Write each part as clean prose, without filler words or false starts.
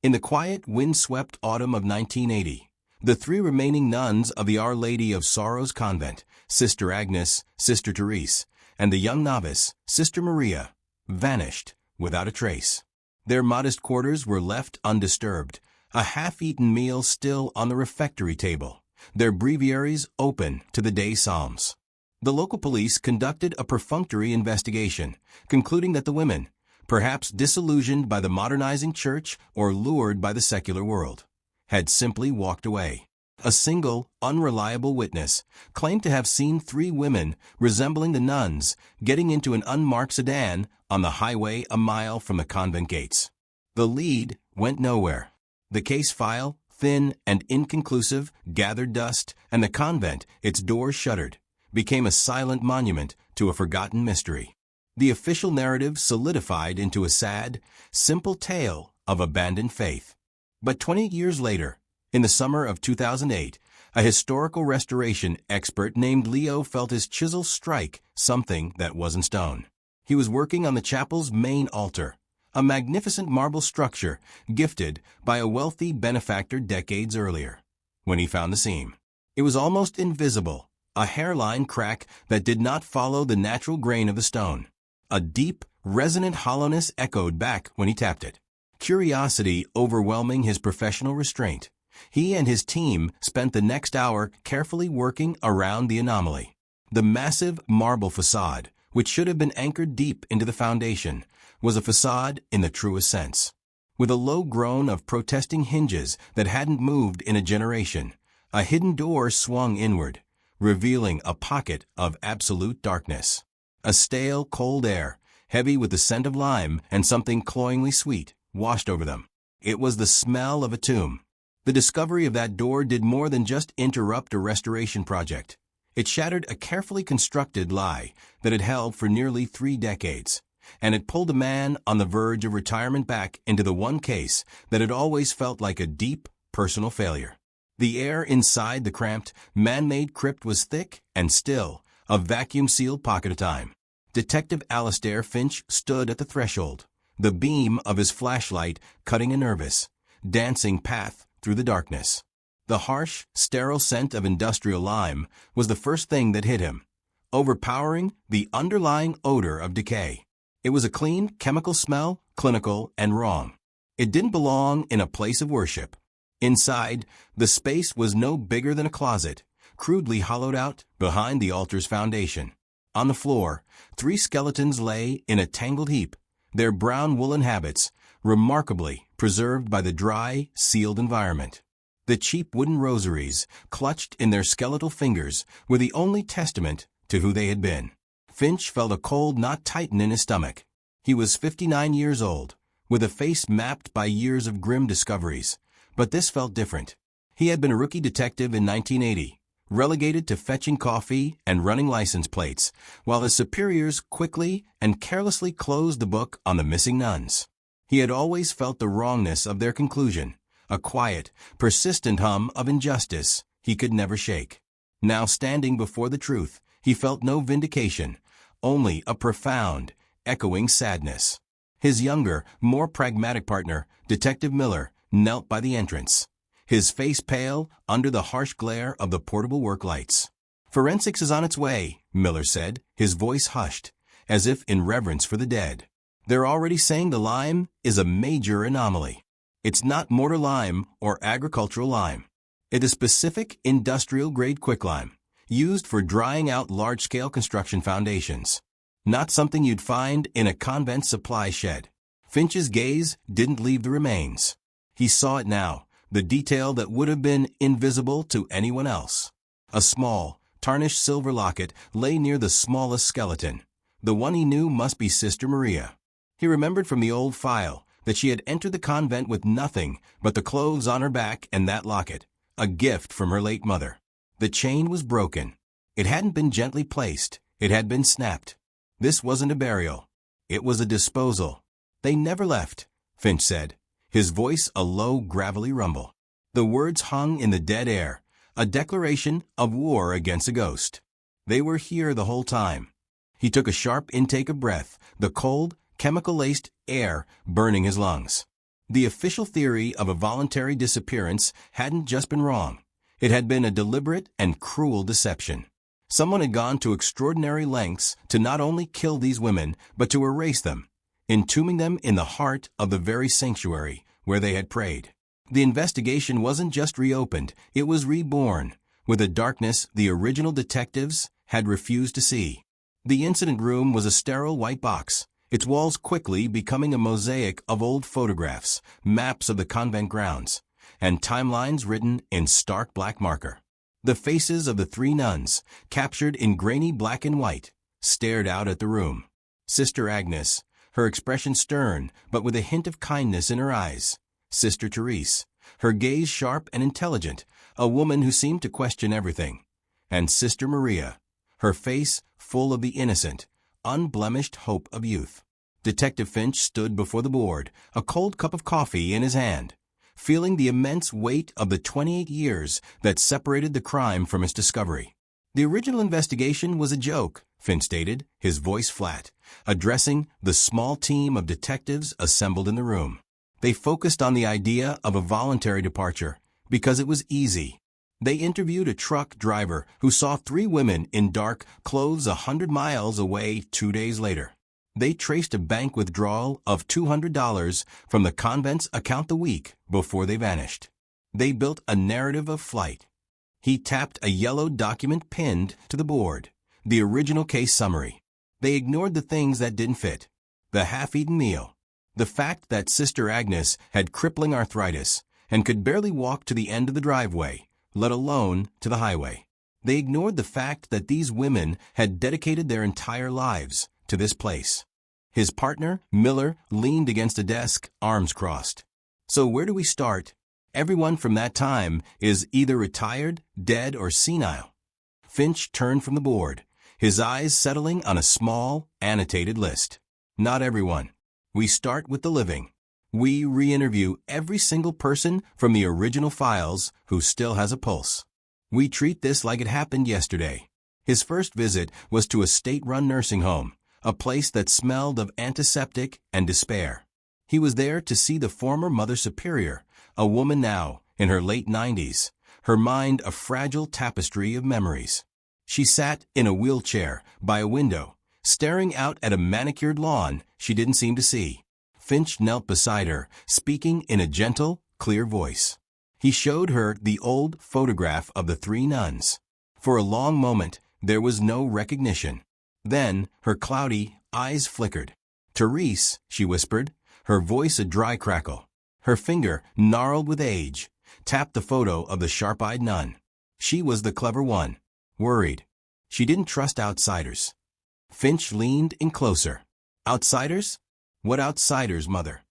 In the quiet, wind-swept autumn of 1980, the three remaining nuns of the Our Lady of Sorrows convent, Sister Agnes, Sister Therese, and the young novice, Sister Maria, vanished without a trace. Their modest quarters were left undisturbed, a half-eaten meal still on the refectory table, their breviaries open to the day psalms. The local police conducted a perfunctory investigation, concluding that the women, perhaps disillusioned by the modernizing church or lured by the secular world, had simply walked away. A single, unreliable witness claimed to have seen three women resembling the nuns getting into an unmarked sedan on the highway a mile from the convent gates. The lead went nowhere. The case file, thin and inconclusive, gathered dust, and the convent, its doors shuttered, became a silent monument to a forgotten mystery. The official narrative solidified into a sad, simple tale of abandoned faith. But 20 years later, in the summer of 2008, a historical restoration expert named Leo felt his chisel strike something that wasn't stone. He was working on the chapel's main altar, a magnificent marble structure gifted by a wealthy benefactor decades earlier, when he found the seam. It was almost invisible, a hairline crack that did not follow the natural grain of the stone. A deep, resonant hollowness echoed back when he tapped it. Curiosity overwhelming his professional restraint, he and his team spent the next hour carefully working around the anomaly. The massive marble facade, which should have been anchored deep into the foundation, was a facade in the truest sense. With a low groan of protesting hinges that hadn't moved in a generation, a hidden door swung inward, revealing a pocket of absolute darkness. A stale, cold air, heavy with the scent of lime and something cloyingly sweet, washed over them. It was the smell of a tomb. The discovery of that door did more than just interrupt a restoration project. It shattered a carefully constructed lie that had held for nearly 3 decades, and it pulled a man on the verge of retirement back into the one case that had always felt like a deep, personal failure. The air inside the cramped, man-made crypt was thick and still, a vacuum-sealed pocket of time. Detective Alastair Finch stood at the threshold, the beam of his flashlight cutting a nervous, dancing path through the darkness. The harsh, sterile scent of industrial lime was the first thing that hit him, overpowering the underlying odor of decay. It was a clean, chemical smell, clinical and wrong. It didn't belong in a place of worship. Inside, the space was no bigger than a closet, crudely hollowed out behind the altar's foundation. On the floor, 3 skeletons lay in a tangled heap, their brown woolen habits remarkably preserved by the dry, sealed environment. The cheap wooden rosaries, clutched in their skeletal fingers, were the only testament to who they had been. Finch felt a cold knot tighten in his stomach. He was 59 years old, with a face mapped by years of grim discoveries, but this felt different. He had been a rookie detective in 1980, relegated to fetching coffee and running license plates, while his superiors quickly and carelessly closed the book on the missing nuns. He had always felt the wrongness of their conclusion, a quiet, persistent hum of injustice he could never shake. Now standing before the truth, he felt no vindication, only a profound, echoing sadness. His younger, more pragmatic partner, Detective Miller, knelt by the entrance, his face pale under the harsh glare of the portable work lights. "Forensics is on its way," Miller said, his voice hushed, as if in reverence for the dead. "They're already saying the lime is a major anomaly. It's not mortar lime or agricultural lime. It is specific industrial-grade quicklime, used for drying out large-scale construction foundations. Not something you'd find in a convent supply shed." Finch's gaze didn't leave the remains. He saw it now, the detail that would have been invisible to anyone else. A small, tarnished silver locket lay near the smallest skeleton. The one he knew must be Sister Maria. He remembered from the old file that she had entered the convent with nothing but the clothes on her back and that locket, a gift from her late mother. The chain was broken. It hadn't been gently placed. It had been snapped. This wasn't a burial. It was a disposal. "They never left," Finch said, his voice a low, gravelly rumble. The words hung in the dead air, a declaration of war against a ghost. They were here the whole time. He took a sharp intake of breath, the cold, chemical-laced air burning his lungs. The official theory of a voluntary disappearance hadn't just been wrong. It had been a deliberate and cruel deception. Someone had gone to extraordinary lengths to not only kill these women, but to erase them, entombing them in the heart of the very sanctuary where they had prayed. The investigation wasn't just reopened, it was reborn, with a darkness the original detectives had refused to see. The incident room was a sterile white box, its walls quickly becoming a mosaic of old photographs, maps of the convent grounds, and timelines written in stark black marker. The faces of the three nuns, captured in grainy black and white, stared out at the room. Sister Agnes, her expression stern, but with a hint of kindness in her eyes. Sister Therese, her gaze sharp and intelligent, a woman who seemed to question everything. And Sister Maria, her face full of the innocent, unblemished hope of youth. Detective Finch stood before the board, a cold cup of coffee in his hand, feeling the immense weight of the 28 years that separated the crime from its discovery. The original investigation was a joke, Finch stated, his voice flat, addressing the small team of detectives assembled in the room. They focused on the idea of a voluntary departure because it was easy. They interviewed a truck driver who saw three women in dark clothes 100 miles away 2 days later. They traced a bank withdrawal of $200 from the convent's account the week before they vanished. They built a narrative of flight. He tapped a yellow document pinned to the board, the original case summary. They ignored the things that didn't fit. The half-eaten meal. The fact that Sister Agnes had crippling arthritis and could barely walk to the end of the driveway, let alone to the highway. They ignored the fact that these women had dedicated their entire lives to this place. His partner, Miller, leaned against a desk, arms crossed. So where do we start? Everyone from that time is either retired, dead, or senile. Finch turned from the board, his eyes settling on a small, annotated list. Not everyone. We start with the living. We re-interview every single person from the original files who still has a pulse. We treat this like it happened yesterday. His first visit was to a state-run nursing home, a place that smelled of antiseptic and despair. He was there to see the former Mother Superior, a woman now in her late 90s, her mind a fragile tapestry of memories. She sat in a wheelchair by a window, staring out at a manicured lawn she didn't seem to see. Finch knelt beside her, speaking in a gentle, clear voice. He showed her the old photograph of the three nuns. For a long moment, there was no recognition. Then, her cloudy eyes flickered. "Therese," she whispered, her voice a dry crackle. Her finger, gnarled with age, tapped the photo of the sharp-eyed nun. She was the clever one. Worried. She didn't trust outsiders. Finch leaned in closer. Outsiders? What outsiders, Mother?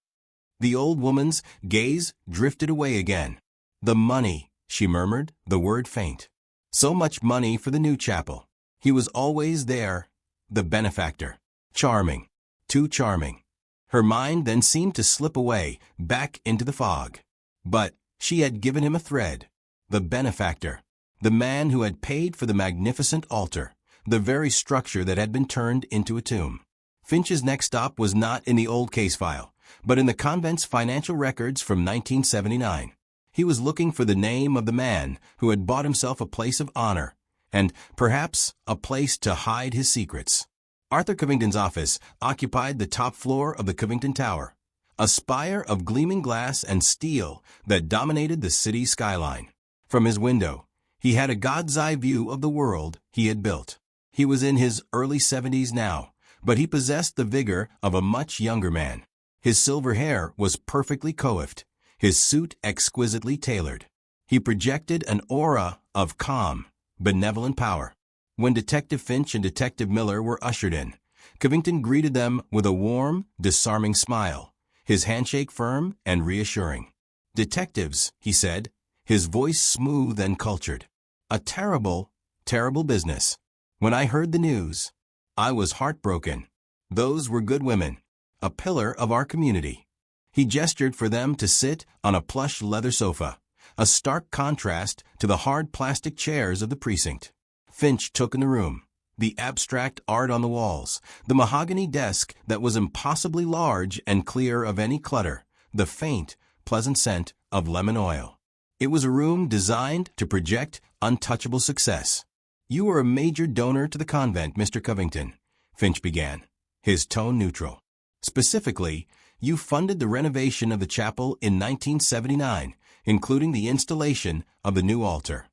The old woman's gaze drifted away again. The money, she murmured, the word faint. So much money for the new chapel. He was always there, the benefactor. Charming. Too charming. Her mind then seemed to slip away, back into the fog. But she had given him a thread. The benefactor. The man who had paid for the magnificent altar, the very structure that had been turned into a tomb. Finch's next stop was not in the old case file, but in the convent's financial records from 1979. He was looking for the name of the man who had bought himself a place of honor, and perhaps a place to hide his secrets. Arthur Covington's office occupied the top floor of the Covington Tower, a spire of gleaming glass and steel that dominated the city's skyline. From his window, he had a god's-eye view of the world he had built. He was in his early 70s now, but he possessed the vigor of a much younger man. His silver hair was perfectly coiffed, his suit exquisitely tailored. He projected an aura of calm, benevolent power. When Detective Finch and Detective Miller were ushered in, Covington greeted them with a warm, disarming smile, his handshake firm and reassuring. "Detectives," he said, his voice smooth and cultured. "A terrible, terrible business. When I heard the news, I was heartbroken. Those were good women, a pillar of our community." He gestured for them to sit on a plush leather sofa, a stark contrast to the hard plastic chairs of the precinct. Finch took in the room, the abstract art on the walls, the mahogany desk that was impossibly large and clear of any clutter, the faint, pleasant scent of lemon oil. It was a room designed to project untouchable success. "You are a major donor to the convent, Mr. Covington," Finch began, his tone neutral. "Specifically, you funded the renovation of the chapel in 1979, including the installation of the new altar."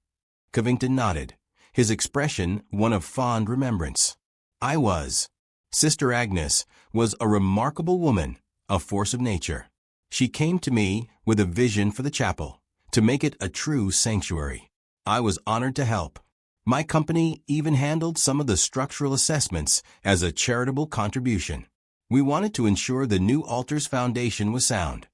Covington nodded, his expression one of fond remembrance. "I was. Sister Agnes was a remarkable woman, a force of nature. She came to me with a vision for the chapel, to make it a true sanctuary. I was honored to help. My company even handled some of the structural assessments as a charitable contribution. We wanted to ensure the new altar's foundation was sound."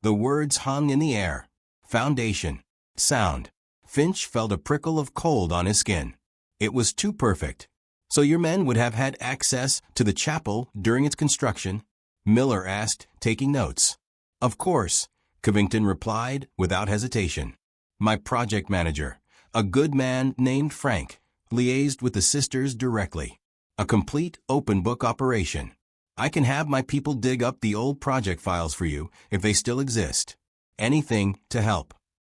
The words hung in the air. Foundation. Sound. Finch felt a prickle of cold on his skin. It was too perfect. "So your men would have had access to the chapel during its construction?" Miller asked, taking notes. "Of course," Covington replied without hesitation. "My project manager, a good man named Frank, liaised with the sisters directly. A complete open-book operation. I can have my people dig up the old project files for you if they still exist. Anything to help."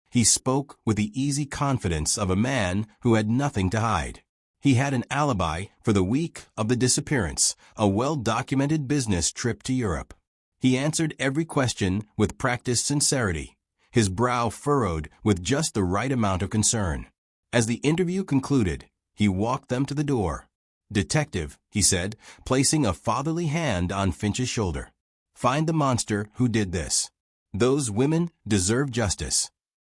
He spoke with the easy confidence of a man who had nothing to hide. He had an alibi for the week of the disappearance, a well-documented business trip to Europe. He answered every question with practiced sincerity, his brow furrowed with just the right amount of concern. As the interview concluded, he walked them to the door. "Detective," he said, placing a fatherly hand on Finch's shoulder. "Find the monster who did this. Those women deserve justice."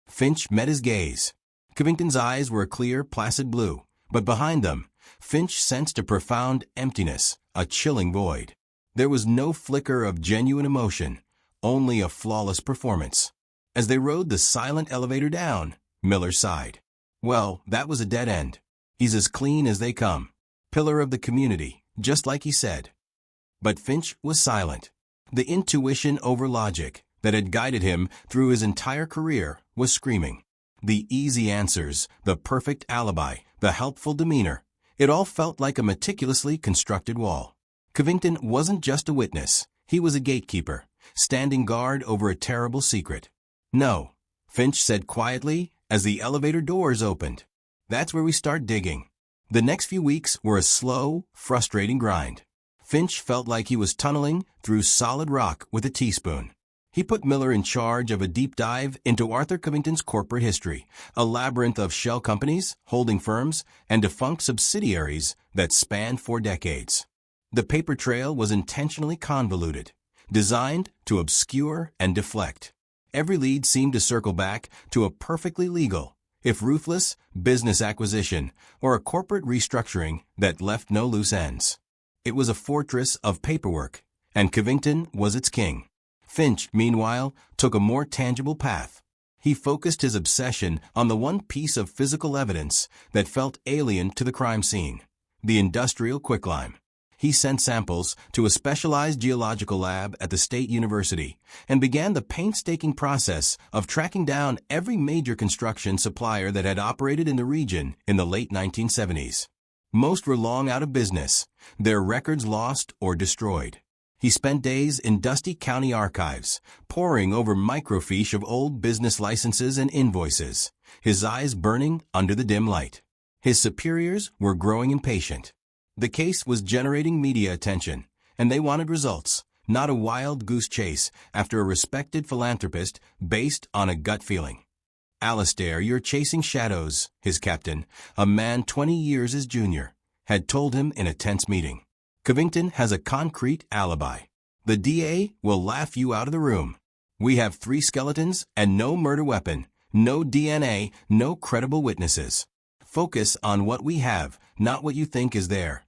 Finch met his gaze. Covington's eyes were a clear, placid blue, but behind them, Finch sensed a profound emptiness, a chilling void. There was no flicker of genuine emotion, only a flawless performance. As they rode the silent elevator down, Miller sighed. "Well, that was a dead end. He's as clean as they come. Pillar of the community, just like he said." But Finch was silent. The intuition over logic that had guided him through his entire career was screaming. The easy answers, the perfect alibi, the helpful demeanor, it all felt like a meticulously constructed wall. Covington wasn't just a witness, he was a gatekeeper, standing guard over a terrible secret. "No," Finch said quietly as the elevator doors opened. "That's where we start digging." The next few weeks were a slow, frustrating grind. Finch felt like he was tunneling through solid rock with a teaspoon. He put Miller in charge of a deep dive into Arthur Covington's corporate history, a labyrinth of shell companies, holding firms, and defunct subsidiaries that spanned 4 decades. The paper trail was intentionally convoluted, designed to obscure and deflect. Every lead seemed to circle back to a perfectly legal, if ruthless, business acquisition or a corporate restructuring that left no loose ends. It was a fortress of paperwork, and Covington was its king. Finch, meanwhile, took a more tangible path. He focused his obsession on the one piece of physical evidence that felt alien to the crime scene, the industrial quicklime. He sent samples to a specialized geological lab at the State University and began the painstaking process of tracking down every major construction supplier that had operated in the region in the late 1970s. Most were long out of business, their records lost or destroyed. He spent days in dusty county archives, poring over microfiche of old business licenses and invoices, his eyes burning under the dim light. His superiors were growing impatient. The case was generating media attention, and they wanted results, not a wild goose chase after a respected philanthropist based on a gut feeling. "Alastair, you're chasing shadows," his captain, a man 20 years his junior, had told him in a tense meeting. "Covington has a concrete alibi. The DA will laugh you out of the room. We have 3 skeletons and no murder weapon, no DNA, no credible witnesses. Focus on what we have, not what you think is there."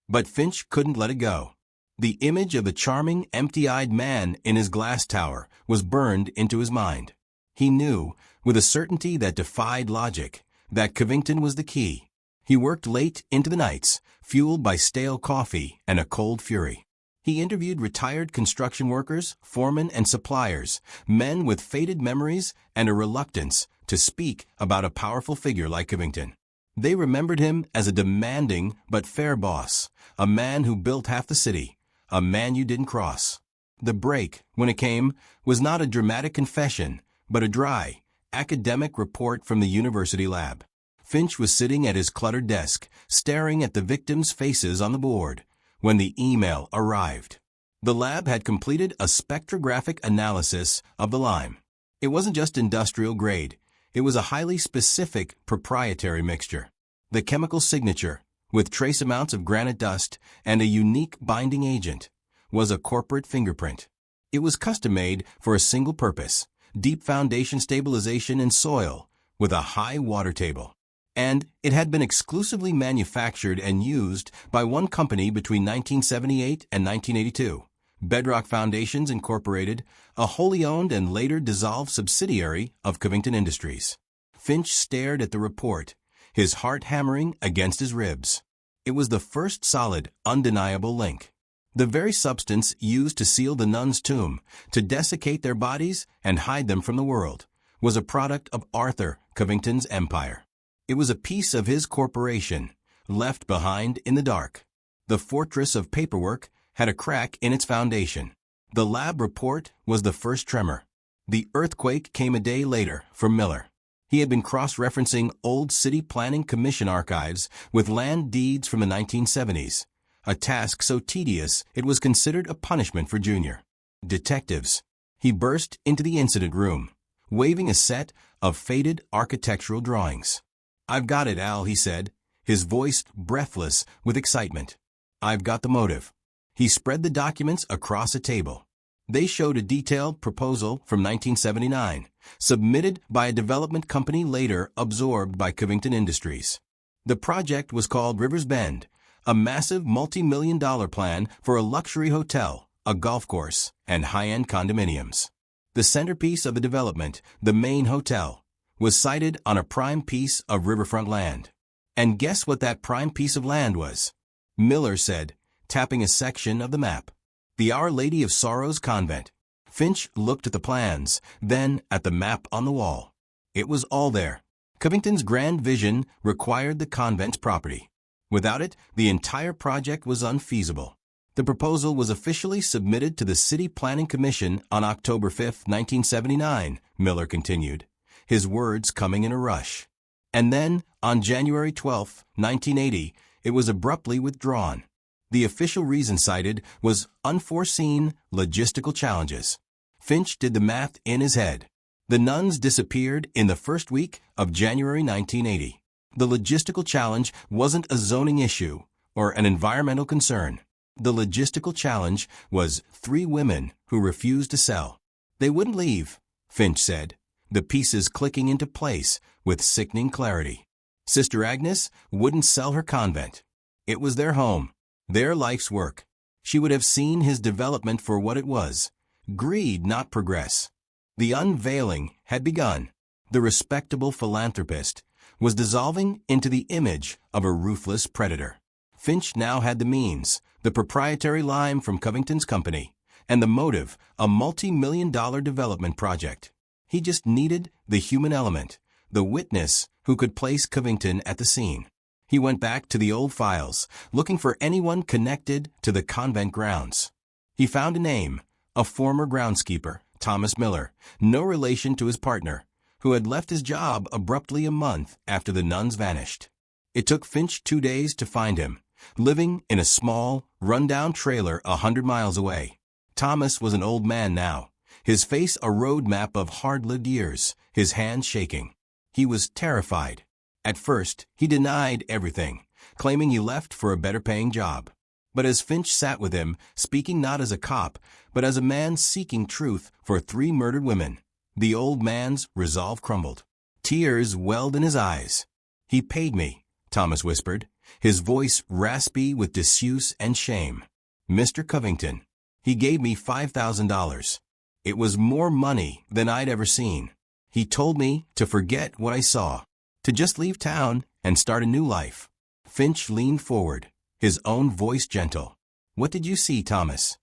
But Finch couldn't let it go. The image of the charming, empty-eyed man in his glass tower was burned into his mind. He knew, with a certainty that defied logic, that Covington was the key. He worked late into the nights, fueled by stale coffee and a cold fury. He interviewed retired construction workers, foremen, and suppliers, men with faded memories and a reluctance to speak about a powerful figure like Covington. They remembered him as a demanding but fair boss, a man who built half the city, a man you didn't cross. The break, when it came, was not a dramatic confession, but a dry, academic report from the university lab. Finch was sitting at his cluttered desk, staring at the victims' faces on the board, when the email arrived. The lab had completed a spectrographic analysis of the lime. It wasn't just industrial grade. It was a highly specific, proprietary mixture. The chemical signature, with trace amounts of granite dust and a unique binding agent, was a corporate fingerprint. It was custom-made for a single purpose: deep foundation stabilization in soil with a high water table. And it had been exclusively manufactured and used by one company between 1978 and 1982, Bedrock Foundations Incorporated, a wholly owned and later dissolved subsidiary of Covington Industries. Finch stared at the report, his heart hammering against his ribs. It was the first solid, undeniable link. The very substance used to seal the nuns' tomb, to desiccate their bodies and hide them from the world, was a product of Arthur Covington's empire. It was a piece of his corporation, left behind in the dark. The fortress of paperwork had a crack in its foundation. The lab report was the first tremor. The earthquake came a day later for Miller. He had been cross-referencing old City Planning Commission archives with land deeds from the 1970s, a task so tedious it was considered a punishment for junior detectives. He burst into the incident room, waving a set of faded architectural drawings. "I've got it, Al," he said, his voice breathless with excitement. "I've got the motive." He spread the documents across a table. They showed a detailed proposal from 1979, submitted by a development company later absorbed by Covington Industries. The project was called Rivers Bend, a massive multi-million-dollar plan for a luxury hotel, a golf course, and high-end condominiums. The centerpiece of the development, the main hotel, was sited on a prime piece of riverfront land. And guess what that prime piece of land was? Miller said, tapping a section of the map. The Our Lady of Sorrows Convent. Finch looked at the plans, then at the map on the wall. It was all there. Covington's grand vision required the convent's property. Without it, the entire project was unfeasible. The proposal was officially submitted to the City Planning Commission on October 5, 1979, Miller continued, his words coming in a rush. And then, on January 12, 1980, it was abruptly withdrawn. The official reason cited was unforeseen logistical challenges. Finch did the math in his head. The nuns disappeared in the first week of January 1980. The logistical challenge wasn't a zoning issue or an environmental concern. The logistical challenge was 3 women who refused to sell. They wouldn't leave, Finch said, the pieces clicking into place with sickening clarity. Sister Agnes wouldn't sell her convent. It was their home, their life's work. She would have seen his development for what it was. Greed, not progress. The unveiling had begun. The respectable philanthropist was dissolving into the image of a ruthless predator. Finch now had the means, the proprietary lime from Covington's company, and the motive, a multi-million-dollar development project. He just needed the human element, the witness who could place Covington at the scene. He went back to the old files, looking for anyone connected to the convent grounds. He found a name, a former groundskeeper, Thomas Miller, no relation to his partner, who had left his job abruptly a month after the nuns vanished. It took Finch 2 days to find him, living in a small, run-down trailer 100 miles away. Thomas was an old man now, his face a roadmap of hard-lived years, his hands shaking. He was terrified. At first, he denied everything, claiming he left for a better-paying job. But as Finch sat with him, speaking not as a cop, but as a man seeking truth for 3 murdered women, the old man's resolve crumbled. Tears welled in his eyes. "He paid me," Thomas whispered, his voice raspy with disuse and shame. "Mr. Covington. He gave me $5,000. It was more money than I'd ever seen. He told me to forget what I saw, to just leave town and start a new life." Finch leaned forward, his own voice gentle. "What did you see, Thomas?"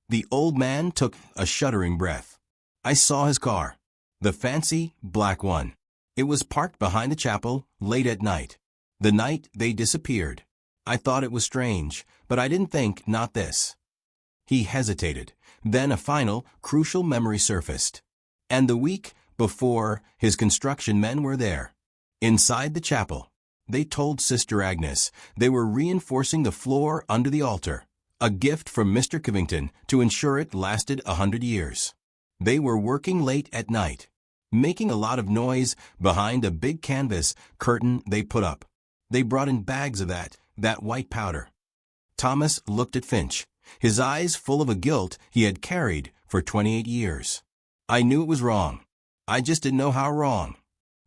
The old man took a shuddering breath. "I saw his car. The fancy, black one. It was parked behind the chapel, late at night. The night they disappeared. I thought it was strange, but I didn't think not this." He hesitated. Then a final, crucial memory surfaced. And the week before, his construction men were there. Inside the chapel. They told Sister Agnes they were reinforcing the floor under the altar, a gift from Mr. Covington to ensure it lasted 100 years. They were working late at night, making a lot of noise behind a big canvas curtain they put up. They brought in bags of that white powder. Thomas looked at Finch, his eyes full of a guilt he had carried for 28 years. I knew it was wrong. I just didn't know how wrong.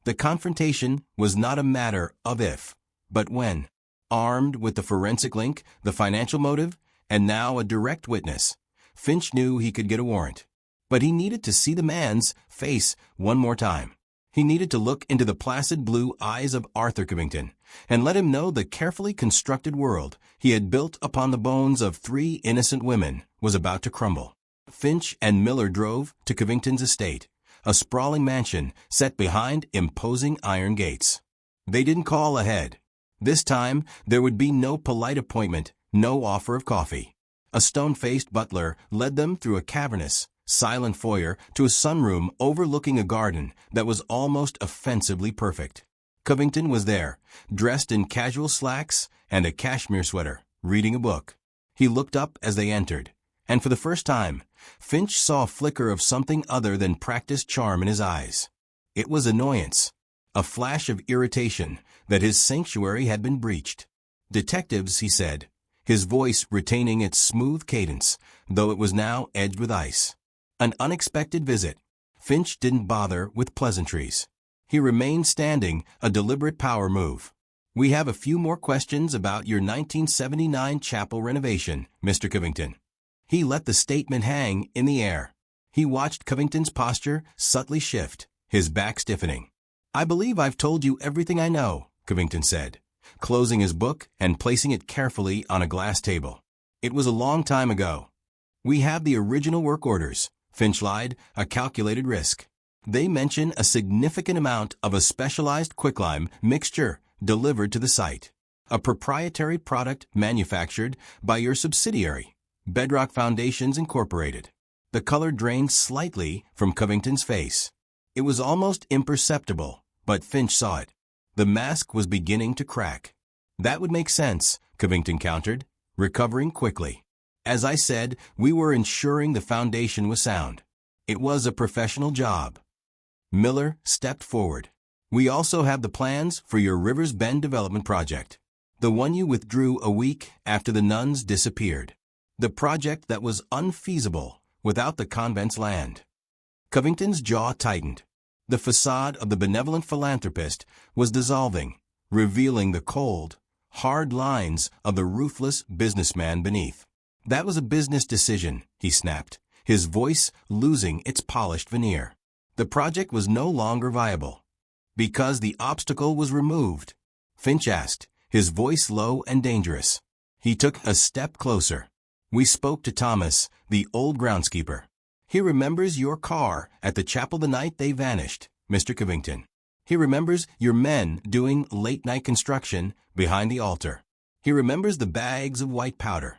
The confrontation was not a matter of if, but when. Armed with the forensic link, the financial motive, and now a direct witness, Finch knew he could get a warrant. But he needed to see the man's face one more time. He needed to look into the placid blue eyes of Arthur Covington and let him know the carefully constructed world he had built upon the bones of 3 innocent women was about to crumble. Finch and Miller drove to Covington's estate, a sprawling mansion set behind imposing iron gates. They didn't call ahead. This time, there would be no polite appointment, no offer of coffee. A stone-faced butler led them through a cavernous, silent foyer to a sunroom overlooking a garden that was almost offensively perfect. Covington was there, dressed in casual slacks and a cashmere sweater, reading a book. He looked up as they entered, and for the first time, Finch saw a flicker of something other than practiced charm in his eyes. It was annoyance, a flash of irritation that his sanctuary had been breached. "Detectives," he said, his voice retaining its smooth cadence, though it was now edged with ice. An unexpected visit. Finch didn't bother with pleasantries. He remained standing, a deliberate power move. "We have a few more questions about your 1979 chapel renovation, Mr. Covington." He let the statement hang in the air. He watched Covington's posture subtly shift, his back stiffening. "I believe I've told you everything I know," Covington said, closing his book and placing it carefully on a glass table. "It was a long time ago." "We have the original work orders," Finch lied, a calculated risk. "They mention a significant amount of a specialized quicklime mixture delivered to the site, a proprietary product manufactured by your subsidiary, Bedrock Foundations Incorporated." The color drained slightly from Covington's face. It was almost imperceptible, but Finch saw it. The mask was beginning to crack. "That would make sense," Covington countered, recovering quickly. "As I said, we were ensuring the foundation was sound. It was a professional job." Miller stepped forward. "We also have the plans for your Rivers Bend development project, the one you withdrew a week after the nuns disappeared. The project that was unfeasible without the convent's land." Covington's jaw tightened. The facade of the benevolent philanthropist was dissolving, revealing the cold, hard lines of the ruthless businessman beneath. "That was a business decision," he snapped, his voice losing its polished veneer. "The project was no longer viable." "Because the obstacle was removed?" Finch asked, his voice low and dangerous. He took a step closer. "We spoke to Thomas, the old groundskeeper. He remembers your car at the chapel the night they vanished, Mr. Covington. He remembers your men doing late-night construction behind the altar. He remembers the bags of white powder."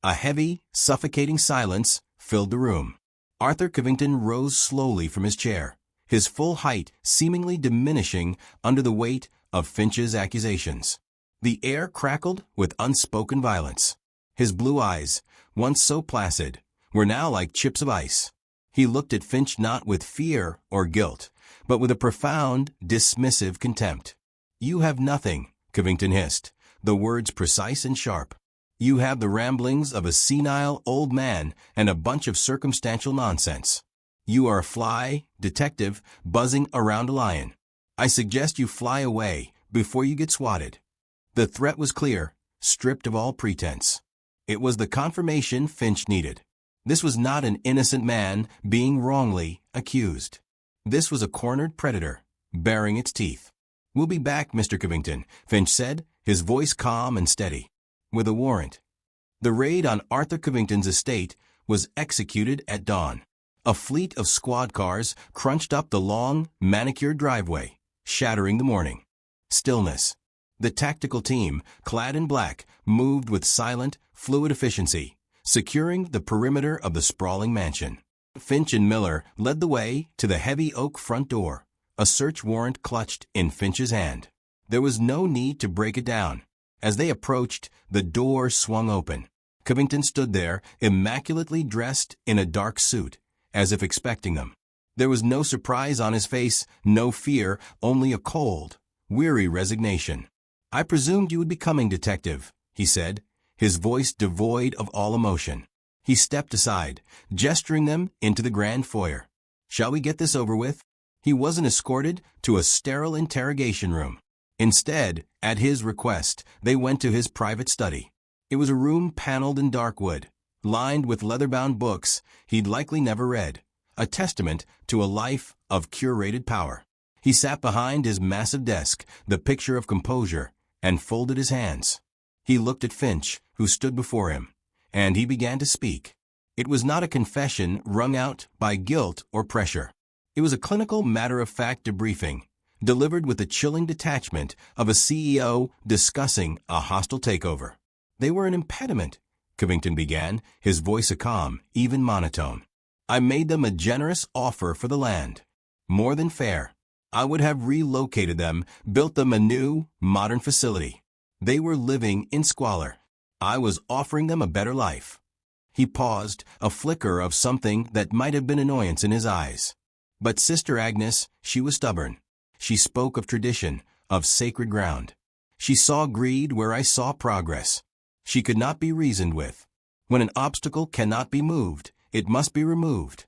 A heavy, suffocating silence filled the room. Arthur Covington rose slowly from his chair, his full height seemingly diminishing under the weight of Finch's accusations. The air crackled with unspoken violence. His blue eyes, once so placid, were now like chips of ice. He looked at Finch not with fear or guilt, but with a profound, dismissive contempt. "You have nothing," Covington hissed, the words precise and sharp. "You have the ramblings of a senile old man and a bunch of circumstantial nonsense. You are a fly, detective, buzzing around a lion. I suggest you fly away before you get swatted." The threat was clear, stripped of all pretense. It was the confirmation Finch needed. This was not an innocent man being wrongly accused. This was a cornered predator, baring its teeth. "We'll be back, Mr. Covington," Finch said, his voice calm and steady. "With a warrant." The raid on Arthur Covington's estate was executed at dawn. A fleet of squad cars crunched up the long, manicured driveway, shattering the morning. Stillness. The tactical team, clad in black, moved with silent, fluid efficiency, securing the perimeter of the sprawling mansion. Finch and Miller led the way to the heavy oak front door, a search warrant clutched in Finch's hand. There was no need to break it down. As they approached, the door swung open. Covington stood there, immaculately dressed in a dark suit, as if expecting them. There was no surprise on his face, no fear, only a cold, weary resignation. "I presumed you would be coming, Detective," he said, his voice devoid of all emotion. He stepped aside, gesturing them into the grand foyer. "Shall we get this over with?" He wasn't escorted to a sterile interrogation room. Instead, at his request, they went to his private study. It was a room paneled in dark wood, lined with leather-bound books he'd likely never read, a testament to a life of curated power. He sat behind his massive desk, the picture of composure, and folded his hands. He looked at Finch, who stood before him, and he began to speak. It was not a confession wrung out by guilt or pressure. It was a clinical matter-of-fact debriefing, delivered with the chilling detachment of a CEO discussing a hostile takeover. "They were an impediment," Covington began, his voice a calm, even monotone. "I made them a generous offer for the land. More than fair. I would have relocated them, built them a new, modern facility. They were living in squalor. I was offering them a better life." He paused, a flicker of something that might have been annoyance in his eyes. But Sister Agnes, she was stubborn. She spoke of tradition, of sacred ground. She saw greed where I saw progress. She could not be reasoned with. When an obstacle cannot be moved, it must be removed.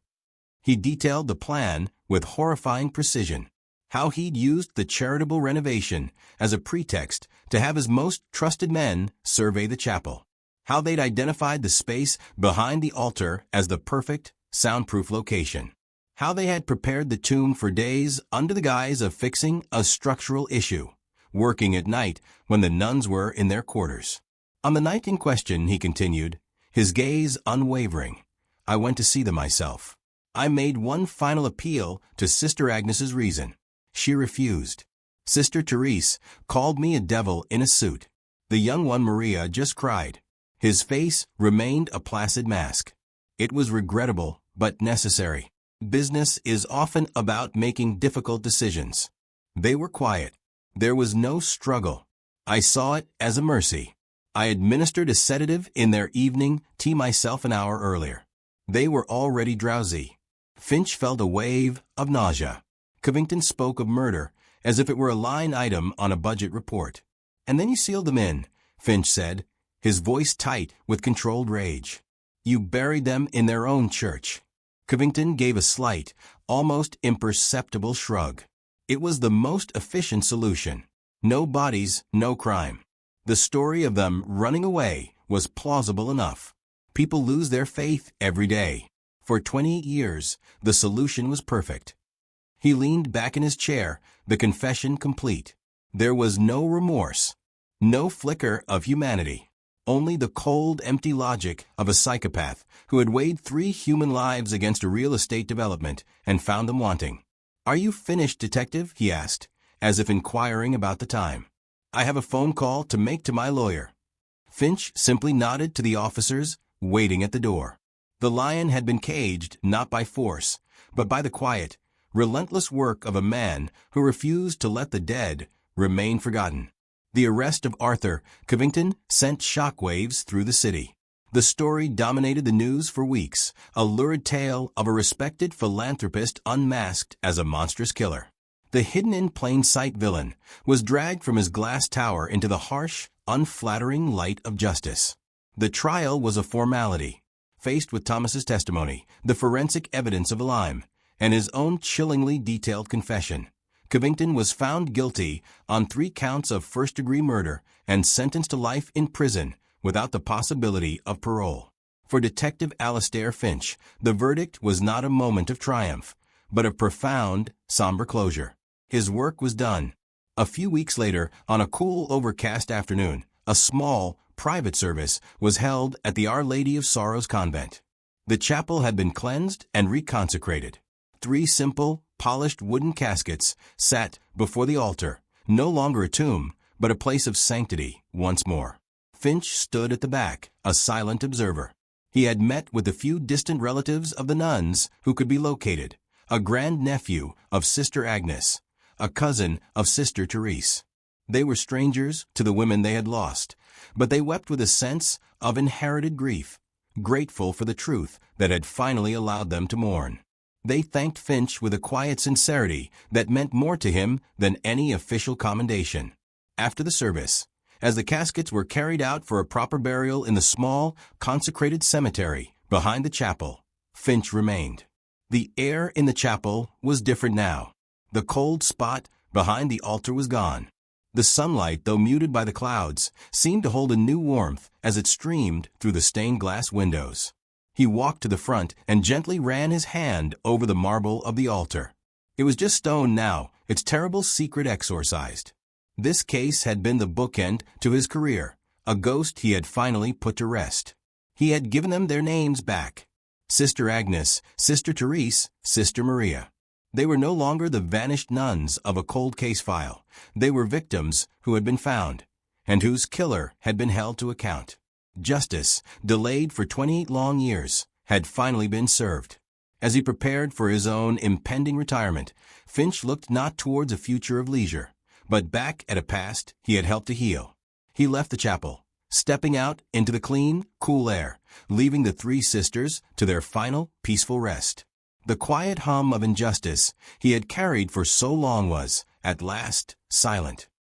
He detailed the plan with horrifying precision. How he'd used the charitable renovation as a pretext to have his most trusted men survey the chapel. How they'd identified the space behind the altar as the perfect, soundproof location. How they had prepared the tomb for days under the guise of fixing a structural issue, working at night when the nuns were in their quarters. On the night in question, he continued, his gaze unwavering, I went to see them myself. I made one final appeal to Sister Agnes's reason. She refused. Sister Therese called me a devil in a suit. The young one, Maria, just cried. His face remained a placid mask. It was regrettable, but necessary. Business is often about making difficult decisions. They were quiet. There was no struggle. I saw it as a mercy. I administered a sedative in their evening tea myself an hour earlier. They were already drowsy. Finch felt a wave of nausea. Covington spoke of murder as if it were a line item on a budget report. And then you sealed them in, Finch said, his voice tight with controlled rage. You buried them in their own church. Covington gave a slight, almost imperceptible shrug. It was the most efficient solution. No bodies, no crime. The story of them running away was plausible enough. People lose their faith every day. For 20 years, the solution was perfect. He leaned back in his chair, the confession complete. There was no remorse, no flicker of humanity. Only the cold, empty logic of a psychopath who had weighed 3 human lives against a real estate development and found them wanting. Are you finished, Detective? He asked, as if inquiring about the time. I have a phone call to make to my lawyer. Finch simply nodded to the officers waiting at the door. The lion had been caged not by force, but by the quiet, relentless work of a man who refused to let the dead remain forgotten. The arrest of Arthur Covington sent shockwaves through the city. The story dominated the news for weeks, a lurid tale of a respected philanthropist unmasked as a monstrous killer. The hidden-in-plain-sight villain was dragged from his glass tower into the harsh, unflattering light of justice. The trial was a formality. Faced with Thomas's testimony, the forensic evidence of a lime, and his own chillingly detailed confession, Covington was found guilty on 3 counts of first-degree murder and sentenced to life in prison without the possibility of parole. For Detective Alastair Finch, the verdict was not a moment of triumph, but of profound, somber closure. His work was done. A few weeks later, on a cool, overcast afternoon, a small, private service was held at the Our Lady of Sorrows convent. The chapel had been cleansed and reconsecrated. 3 simple, polished wooden caskets sat before the altar, no longer a tomb, but a place of sanctity once more. Finch stood at the back, a silent observer. He had met with the few distant relatives of the nuns who could be located, a grandnephew of Sister Agnes, a cousin of Sister Therese. They were strangers to the women they had lost, but they wept with a sense of inherited grief, grateful for the truth that had finally allowed them to mourn. They thanked Finch with a quiet sincerity that meant more to him than any official commendation. After the service, as the caskets were carried out for a proper burial in the small, consecrated cemetery behind the chapel, Finch remained. The air in the chapel was different now. The cold spot behind the altar was gone. The sunlight, though muted by the clouds, seemed to hold a new warmth as it streamed through the stained glass windows. He walked to the front and gently ran his hand over the marble of the altar. It was just stone now, its terrible secret exorcised. This case had been the bookend to his career, a ghost he had finally put to rest. He had given them their names back. Sister Agnes, Sister Therese, Sister Maria. They were no longer the vanished nuns of a cold case file. They were victims who had been found, and whose killer had been held to account. Justice, delayed for 28 long years, had finally been served. As he prepared for his own impending retirement, Finch looked not towards a future of leisure, but back at a past he had helped to heal. He left the chapel, stepping out into the clean, cool air, leaving the three sisters to their final, peaceful rest. The quiet hum of injustice he had carried for so long was, at last, silent.